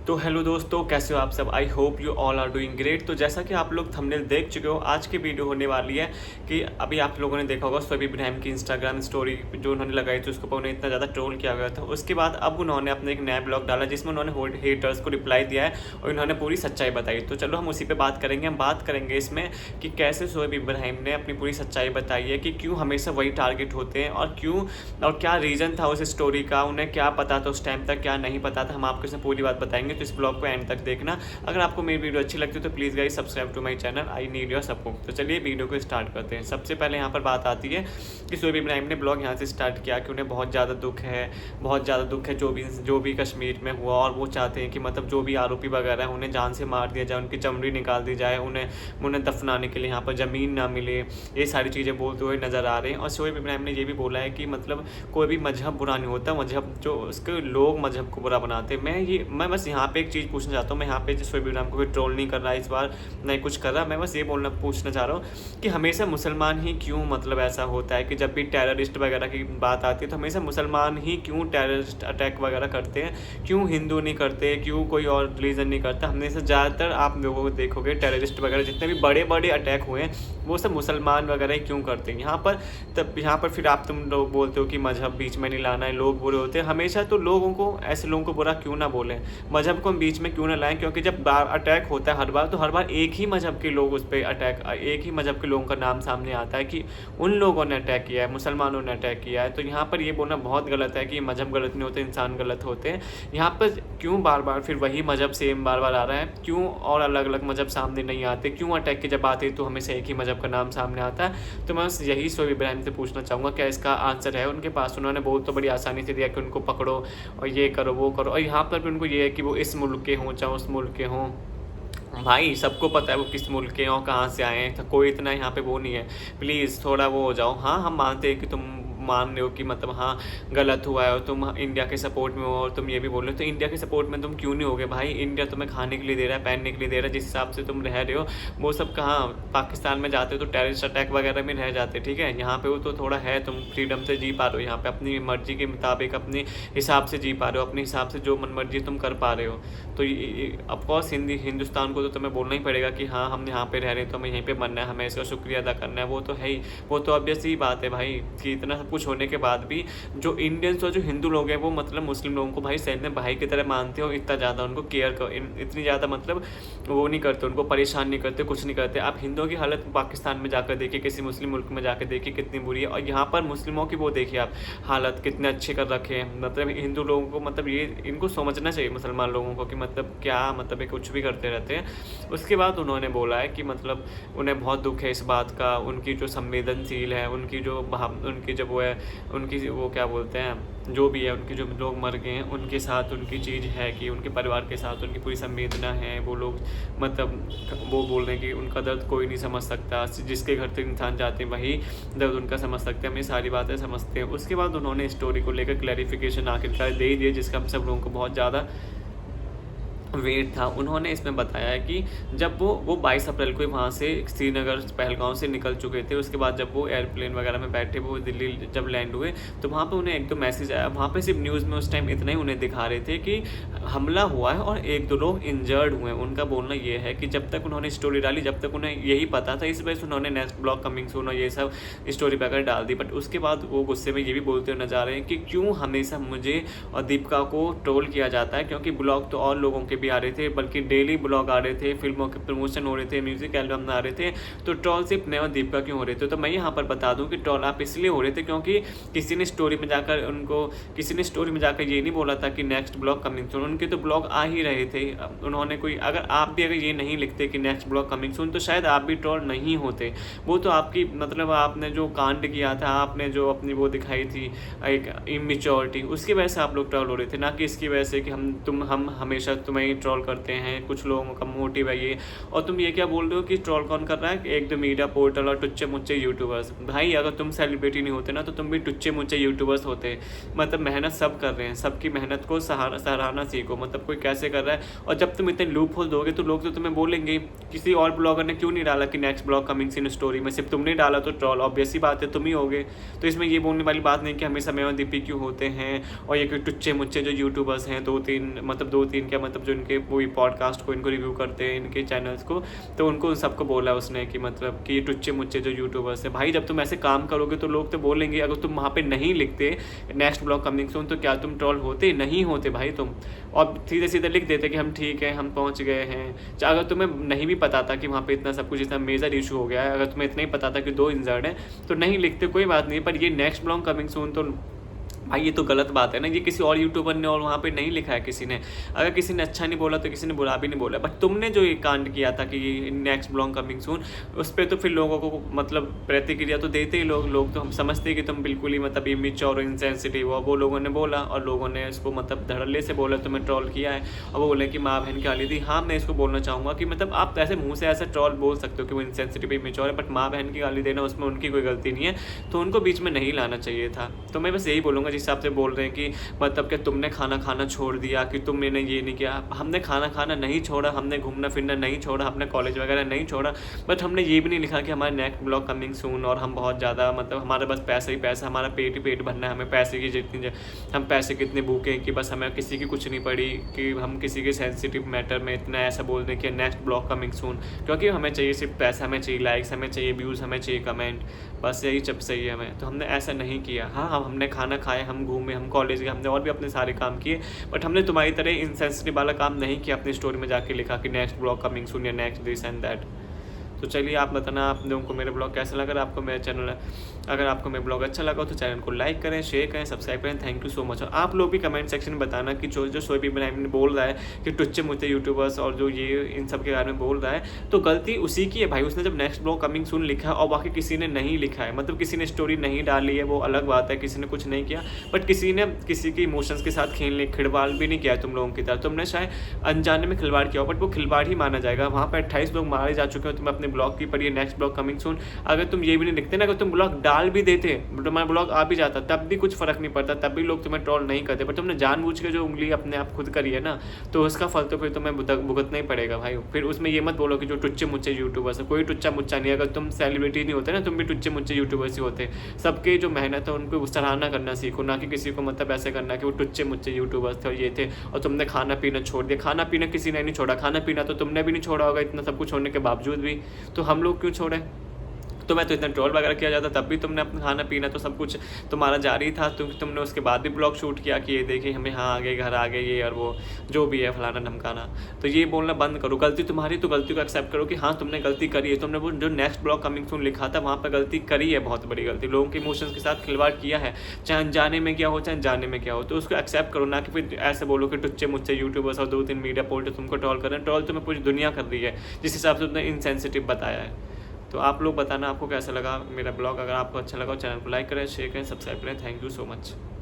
तो हेलो दोस्तों, कैसे हो आप सब। I hope you all are doing great. तो जैसा कि आप लोग थंबनेल देख चुके हो, आज की वीडियो होने वाली है कि अभी आप लोगों ने देखा होगा शोएब इब्राहिम की इंस्टाग्राम स्टोरी जो उन्होंने लगाई थी, उसके ऊपर उन्हें इतना ज़्यादा ट्रोल किया गया था। उसके बाद अब उन्होंने अपने एक नया ब्लॉग डाला जिसमें उन्होंने हेटर्स को रिप्लाई दिया है और उन्होंने पूरी सच्चाई बताई। तो चलो हम उसी पर बात करेंगे। हम बात करेंगे इसमें कि कैसे शोएब इब्राहिम ने अपनी पूरी सच्चाई बताई है कि क्यों हमेशा वही टारगेट होते हैं और क्यों और क्या रीज़न था उस स्टोरी का, उन्हें क्या पता था उस टाइम तक, क्या नहीं पता था। हम आपको इसमें पूरी बात बताएंगे, तो इस ब्लॉग को एंड तक देखना। अगर आपको मेरी वीडियो अच्छी लगती है तो please guys subscribe to my channel, I need your support. तो चलिए वीडियो को स्टार्ट करते हैं। सबसे पहले यहाँ पर बात आती है कि शोएब इब्राहिम ने ब्लॉग यहाँ से स्टार्ट किया कि उन्हें बहुत ज़्यादा दुख है जो भी कश्मीर में हुआ, और वो चाहते हैं कि मतलब जो भी आरोपी वगैरह हैं उन्हें जान से मार दिया जाए, उनकी चमड़ी निकाल दी जाए, उन्हें दफनाने के लिए यहाँ पर ज़मीन ना मिले। ये सारी चीज़ें बोलते हुए नज़र आ रहे हैं। और शोएब इब्राहिम ने ये भी बोला है कि मतलब कोई भी मजहब बुरा नहीं होता, मजहब जो उसके लोग मजहब को बुरा बनाते हैं। मैं बस यहाँ पे एक चीज़ पूछना चाहता हूँ। मैं यहाँ पे शोएब इब्राहिम को कोई ट्रोल नहीं कर रहा है इस बार, नहीं कुछ कर रहा। मैं बस ये पूछना चाह रहा हूँ कि हमेशा मुसलमान ही क्यों मतलब ऐसा होता है कि जब भी टेररिस्ट वगैरह की बात आती है तो हमेशा मुसलमान ही क्यों टेररिस्ट अटैक वगैरह करते हैं, क्यों हिंदू नहीं करते, क्यों कोई और रिलीजन नहीं करता। हमेशा ज़्यादातर आप लोगों को देखोगे टेररिस्ट वगैरह जितने भी बड़े बड़े अटैक हुए हैं वो सब मुसलमान वगैरह ही क्यों करते हैं। यहाँ पर फिर तुम लोग बोलते हो कि मजहब बीच में नहीं लाना है, लोग बुरे होते हैं। हमेशा तो लोगों को, ऐसे लोगों को बुरा क्यों ना बोलें, मजहब को हम बीच में क्यों ना लाएं। क्योंकि जब अटैक होता है हर बार, तो हर बार एक ही मजहब के लोग उस पर एक ही मजहब के लोगों का नाम सामने आता है कि उन लोगों ने अटैक किया है, मुसलमानों ने अटैक किया है। तो यहाँ पर ये बोलना बहुत गलत है कि मजहब गलत नहीं होते, इंसान गलत होते हैं। यहाँ पर क्यों बार बार फिर वही मजहब सेम बार बार आ रहा है, क्यों और अलग अलग मजहब सामने नहीं आते, क्यों अटैक की जब आते तो हमेशा एक ही मजहब का नाम सामने आता है। तो मैं यही शोएब इब्राहिम से पूछना चाहूँगा क्या इसका आंसर है उनके पास। उन्होंने बहुत तो बड़ी आसानी से दिया कि उनको पकड़ो और ये करो वो करो, और यहाँ पर भी उनको ये है कि वो इस मुल्क के हों चाहे उस मुल्क के हों। भाई सबको पता है वो किस मुल्क के हों, कहाँ से आए हैं, तो कोई इतना यहाँ पे वो नहीं है। प्लीज़ थोड़ा वो हो जाओ। हाँ, हम मानते हैं कि तुम मान रहे हो कि मतलब हाँ गलत हुआ है और तुम इंडिया के सपोर्ट में हो, और तुम ये भी बोल रहे हो तो इंडिया के सपोर्ट में तुम क्यों नहीं होगे भाई। इंडिया तुम्हें खाने के लिए दे रहा है, पहनने के लिए दे रहा है, जिस हिसाब से तुम रह रहे हो वो सब कहाँ। पाकिस्तान में जाते हो तो टेररिस्ट अटैक वगैरह में रह जाते, ठीक है। यहाँ पे वो तो थोड़ा है, तुम फ्रीडम से जी पा रहे हो, यहाँ पे अपनी मर्जी के मुताबिक अपने हिसाब से जी पा रहे हो, अपने हिसाब से जो मन मर्जी तुम कर पा रहे हो। तो ऑफकोर्स हिंदुस्तान को तो तुम्हें बोलना ही पड़ेगा कि हाँ हम यहाँ पे रह रहे हैं तो हमें यहीं पे मरना है, हमें इसका शुक्रिया अदा करना है। वो तो है ही, वो तो ऑब्वियस ही बात है भाई कि इतना सब कुछ होने के बाद भी जो इंडियंस और जो हिंदू लोग हैं वो मतलब मुस्लिम लोगों को भाई सही में भाई की तरह मानते हो, इतना ज़्यादा उनको केयर कर, इतनी ज़्यादा मतलब वो नहीं करते, उनको परेशान नहीं करते, कुछ नहीं करते। आप हिंदुओं की हालत पाकिस्तान में जाकर देखिए, किसी मुस्लिम मुल्क में जाकर देखिए कितनी बुरी है, और यहाँ पर मुस्लिमों की वो देखिए आप हालत कितने अच्छे कर रखे हैं। मतलब हिंदू लोगों को मतलब ये इनको समझना चाहिए मुसलमान लोगों को कि मतलब क्या मतलब ये कुछ भी करते रहते हैं। उसके बाद उन्होंने बोला है कि मतलब उन्हें बहुत दुख है इस बात का, उनकी जो संवेदनशील है, उनकी जो वो है, उनकी वो क्या बोलते हैं जो भी है, उनके जो लोग मर गए हैं उनके साथ उनकी चीज़ है कि उनके परिवार के साथ उनकी पूरी संवेदना है। वो लोग मतलब वो बोल रहे हैं कि उनका दर्द कोई नहीं समझ सकता, जिसके घर तक इंसान जाते हैं वही दर्द उनका समझ सकते हैं। हम ये सारी बातें समझते हैं। उसके बाद उन्होंने स्टोरी को लेकर क्लैरिफिकेशन आखिरकार दे ही दिया, जिसका हम सब लोगों को बहुत ज़्यादा वेट था। उन्होंने इसमें बताया है कि जब वो 22 अप्रैल को वहाँ से श्रीनगर पहलगांव से निकल चुके थे, उसके बाद जब वो एयरप्लेन वगैरह में बैठे, वो दिल्ली जब लैंड हुए तो वहाँ पे उन्हें एक दो मैसेज आया। वहाँ पे सिर्फ न्यूज़ में उस टाइम इतना ही उन्हें दिखा रहे थे कि हमला हुआ है और एक दो लोग इंजर्ड हुए हैं। उनका बोलना ये है कि जब तक उन्होंने स्टोरी डाली जब तक उन्हें यही पता था, इस वजह से उन्होंने नेक्स्ट ब्लॉग कमिंग सून और ये सब स्टोरी पर डाल दी। बट उसके बाद वो गुस्से में ये भी बोलते हुए नजर आ रहे हैं कि क्यों हमेशा मुझे और दीपिका को ट्रोल किया जाता है, क्योंकि ब्लॉग तो और लोगों के भी आ रहे थे, बल्कि डेली ब्लॉग आ रहे थे, फिल्मों के प्रमोशन हो रहे थे, म्यूजिक एल्बम आ रहे थे, तो ट्रोल सिर्फ मैं और दीपिका क्यों हो रहे थे। तो मैं यहाँ पर बता दूं कि ट्रोल आप इसलिए हो रहे थे क्योंकि किसी ने स्टोरी में जाकर ये नहीं बोला था कि नेक्स्ट ब्लॉग कमिंग सून। उनके तो ब्लॉग आ ही रहे थे। उन्होंने कोई अगर आप भी अगर ये नहीं लिखते कि नेक्स्ट ब्लॉग कमिंग सून तो शायद आप भी ट्रोल नहीं होते। वो तो आपकी मतलब आपने जो कांड किया था, आपने जो अपनी वो दिखाई थी एक इमेच्योरिटी, उसकी वजह से आप लोग ट्रोल हो रहे थे, ना कि इसकी वजह से कि हम हमेशा तुम्हें ही ट्रोल करते हैं, कुछ लोगों का मोटिव है ये। और तुम ये क्या बोल रहे हो कि ट्रोल कौन कर रहा है, एक दो मीडिया पोर्टल और टुच्चे मुच्चे यूट्यूबर्स। भाई अगर तुम सेलिब्रिटी नहीं होते ना तो तुम भी टुच्चे मुच्चे यूट्यूबर्स होते। मतलब मेहनत सब कर रहे हैं, सबकी मेहनत को सराहना सीखो, मतलब कोई कैसे कर रहा है। और जब तुम इतने लूप होल दोगे तो लोग तो तुम्हें बोलेंगे। किसी और ब्लॉगर ने क्यों नहीं डाला कि next blog coming soon story में, सिर्फ तुमने डाला तो ट्रोल ऑब्वियस ही बात है तुम ही होगे। तो इसमें ये बोलने वाली बात नहीं कि हमेशा मैं और दीपी क्यों होते हैं, और ये कोई टुच्चे मुच्चे जो यूट्यूबर्स हैं दो तीन क्या मतलब जो इनके वही पॉडकास्ट को इनको रिव्यू करते हैं, इनके चैनल्स को, तो उनको उन सबको बोला उसने कि मतलब कि टुच्चे मुच्चे जो यूट्यूबर्स हैं, भाई जब तुम ऐसे काम करोगे तो लोग तो बोलेंगे। अगर तुम वहाँ पे नहीं लिखते नेक्स्ट ब्लॉग कमिंग सून तो क्या तुम ट्रोल होते? नहीं होते भाई तुम, और सीधे सीधे लिख देते कि हम ठीक है, हम पहुँच गए हैं। अगर तुम्हें नहीं भी पता था कि वहाँ पे इतना सब कुछ इतना मेजर इशू हो गया है, अगर तुम्हें इतना ही पता था कि 2 इंजर्ड हैं तो नहीं लिखते, कोई बात नहीं। पर ये नेक्स्ट ब्लॉग कमिंग सून तो भाई ये तो गलत बात है ना। ये किसी और यूट्यूबर ने और वहाँ पे नहीं लिखा है किसी ने। अगर किसी ने अच्छा नहीं बोला तो किसी ने बुरा भी नहीं बोला, बट तुमने जो ये कांड किया था कि नेक्स्ट ब्लॉग कमिंग सून, उस पर तो फिर लोगों को मतलब प्रतिक्रिया तो देते ही लोग तो हम समझते हैं कि तुम बिल्कुल ही मतलब इमेच्योर और इनसेंसिटिव हो। वो लोगों ने बोला और लोगों ने इसको मतलब धड़ल्ले से बोला, तुम्हें ट्रोल किया है, और वो बोले कि माँ बहन की गाली दी। हाँ, मैं इसको बोलना चाहूँगा कि मतलब आप ऐसे मुँह से ऐसे ट्रोल बोल सकते हो कि वो इनसेंसिटिव इमेच्योर है, बट माँ बहन की गाली देना उसमें उनकी कोई गलती नहीं है, तो उनको बीच में नहीं लाना चाहिए था। तो मैं बस यही बोलूँगा जिस हिसाब से बोल रहे हैं कि मतलब कि तुमने खाना खाना छोड़ दिया, कि तुमने ये नहीं किया। हमने खाना खाना नहीं छोड़ा, हमने घूमना फिरना नहीं छोड़ा, हमने कॉलेज वगैरह नहीं छोड़ा, बट हमने ये भी नहीं लिखा कि हमारा नेक्स्ट ब्लॉग कमिंग सून और हम बहुत ज़्यादा मतलब हमारे बस पैसा ही पैसा, हमारा पेट ही पेट भरना है, हमें पैसे की जितनी हम पैसे कितने भूखे हैं कि बस हमें किसी की कुछ नहीं पड़ी, कि हम किसी के सेंसिटिव मैटर में इतना ऐसा बोल दें कि नेक्स्ट ब्लॉग कमिंग सून, क्योंकि हमें चाहिए सिर्फ पैसा, हमें चाहिए लाइक्स, हमें चाहिए व्यूज़, हमें चाहिए कमेंट, बस यही जब सही है हमें। तो हमने ऐसा नहीं किया। हाँ, हमने खाना खाया, हम घूमे, हम कॉलेज गए, हमने और भी अपने सारे काम किए, बट हमने तुम्हारी तरह इनसेंसिटिव वाला काम नहीं किया। अपनी स्टोरी में जाके लिखा कि नेक्स्ट ब्लॉग कमिंग सून या नेक्स्ट दिस एंड दैट। तो चलिए आप बताना आप लोगों को मेरे ब्लॉग कैसा लगा। आपको मेरा चैनल, अगर आपको मेरा ब्लॉग अच्छा लगा तो चैनल को लाइक करें, शेयर करें, सब्सक्राइब करें। Thank you so much. और आप लोग भी कमेंट सेक्शन में बताना कि जो शोएब इब्राहिम ने बोल रहा है कि टुच्चे मुच्चे यूट्यूबर्स और जो ये इन सब के बारे में बोल रहा है, तो गलती उसी की है भाई। उसने जब नेक्स्ट ब्लॉग कमिंग सून लिखा और बाकी किसी ने नहीं लिखा है, मतलब किसी ने स्टोरी नहीं डाली है, वो अलग बात है, किसी ने कुछ नहीं किया, बट किसी ने किसी के इमोशंस के साथ खेलने खिलवाड़ भी नहीं किया है तुम लोगों की तरह। तुमने शायद अनजाने में खिलवाड़ किया हो, बट वो खिलवाड़ ही माना जाएगा। वहाँ पर 28 लोग मारे जा चुके हो, तुम अपने ब्लॉग की पढ़िए नेक्स्ट ब्लॉग कमिंग सून। अगर तुम ये भी नहीं लिखते ना, अगर तुम ब्लॉग डाल भी देते, तुम्हारा ब्लॉग आ भी जाता, तब भी कुछ फर्क नहीं पड़ता, तब भी लोग तुम्हें ट्रोल नहीं करते। पर तुमने जानबूझ के जो उंगली अपने आप खुद करी है ना, तो उसका फल तो फिर तुम्हें भुगतना ही पड़ेगा भाई। फिर उसमें ये मत बोलो कि जो टुच्चे मुच्चे यूट्यूबर्स है, कोई टुच्चा मुच्चा नहीं। अगर तुम सेलिब्रिटी नहीं होते ना, तुम भी टुच्चे मुच्चे यूट्यूबर्स ही होते। सबके जो मेहनत है उनको सराहना करना सीखो, ना कि किसी को मतलब ऐसे करना कि वो टुच्चे मुच्चे यूट्यूबर्स थे और ये थे और तुमने खाना पीना छोड़ दिया। खाना पीना किसी ने नहीं छोड़ा, खाना पीना तो तुमने भी नहीं छोड़ा होगा इतना सब कुछ होने के बावजूद भी, तो हम लोग क्यों छोड़े? तुम्हें तो इतना ट्रोल वगैरह किया जाता, तब भी तुमने अपना खाना पीना तो सब कुछ तुम्हारा जारी था। तुमने उसके बाद भी ब्लॉग शूट किया कि ये देखिए हमें हाँ आ गए, घर आ गए, ये और वो जो भी है फलाना ढमकाना। तो ये बोलना बंद करो। गलती तुम्हारी तो गलती को एक्सेप्ट करो कि हाँ तुमने गलती करी है। तुमने वो जो नेक्स्ट ब्लॉग कमिंग सून लिखा था वहाँ पर गलती करी है, बहुत बड़ी गलती। लोगों के इमोशंस के साथ खिलवाड़ किया है, चाहे अनजाने में क्या हो चाहे जाने में क्या हो, तो उसको एक्सेप्ट करो, ना कि फिर ऐसे बोलो कि टुच्चे मुच्चे यूट्यूबर्स और 2-3 मीडिया पोर्टल तुमको ट्रोल कर रहे हैं। ट्रोल तुम्हें पूरी दुनिया कर रही है जिस हिसाब से तुमने इनसेंसिटिव बताया है। तो आप लोग बताना आपको कैसा लगा मेरा ब्लॉग। अगर आपको अच्छा लगा चैनल को लाइक करें, शेयर करें, सब्सक्राइब करें। Thank you so much.